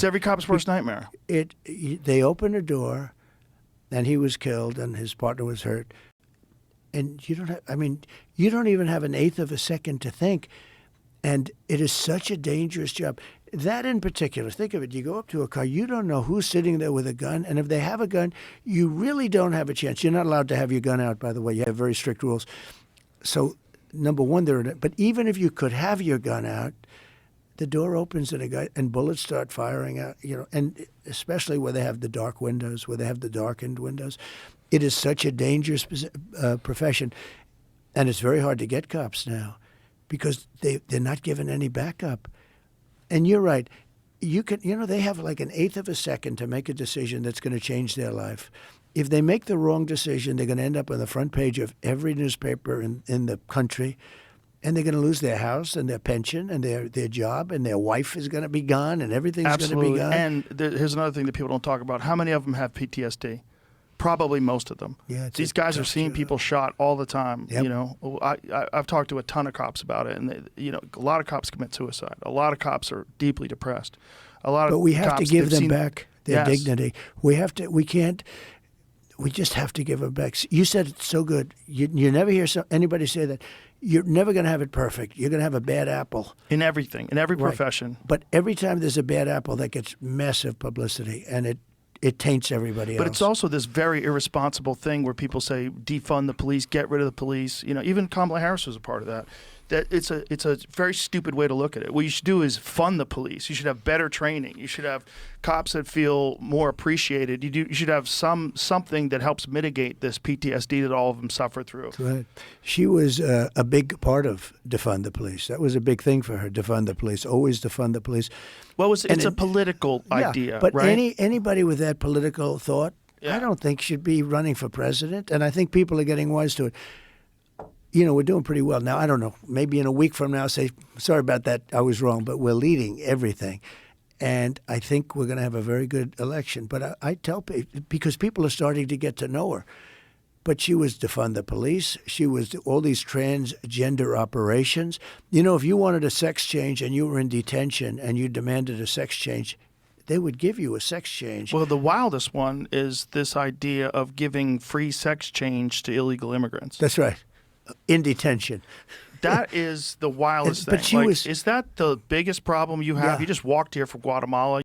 It's every cop's worst nightmare. They opened a door, and he was killed, and his partner was hurt. And you don't have, I mean, you don't even have an eighth of a second to think. And it is such a dangerous job. That in particular, think of it. You go up to a car, you don't know who's sitting there with a gun. And if they have a gun, you really don't have a chance. You're not allowed to have your gun out, by the way. You have very strict rules. So, number one, but even if you could have your gun out, the door opens and bullets start firing out, and especially where they have the dark windows, where they have the darkened windows. It is such a dangerous profession. And it's very hard to get cops now because they're not given any backup. And you're right. They have like an eighth of a second to make a decision that's going to change their life. If they make the wrong decision, they're going to end up on the front page of every newspaper in the country, and they're going to lose their house and their pension and their job, and their wife is going to be gone, and everything's going to be gone. And here's another thing that people don't talk about. How many of them have PTSD? Probably most of them. Yeah, these guys are seeing people shot all the time. Yep. I've talked to a ton of cops about it, and a lot of cops commit suicide. A lot of cops are deeply depressed. But we have to give them back their dignity. We just have to give them back. You said it so good. You never hear anybody say that. You're never going to have it perfect. You're going to have a bad apple. In everything, in every profession. But every time there's a bad apple, that gets massive publicity, and it taints everybody else. But it's also this very irresponsible thing where people say defund the police, get rid of the police. Even Kamala Harris was a part of that. That it's a very stupid way to look at it. What you should do is fund the police. You should have better training. You should have cops that feel more appreciated. You should have something that helps mitigate this PTSD that all of them suffer through. Right. She was a big part of defund the police. That was a big thing for her. Defund the police. Always defund the police. Well, it's a political idea, but right? Anybody with that political thought, Yeah. I don't think should be running for president. And I think people are getting wise to it. We're doing pretty well. Now, I don't know, maybe in a week from now, say, sorry about that, I was wrong, but we're leading everything. And I think we're going to have a very good election. But I tell people, because people are starting to get to know her. But she was defund the police. She was all these transgender operations. If you wanted a sex change and you were in detention and you demanded a sex change, they would give you a sex change. Well, the wildest one is this idea of giving free sex change to illegal immigrants. That's right. In detention. That is the wildest thing. But is that the biggest problem you have? Yeah. You just walked here from Guatemala.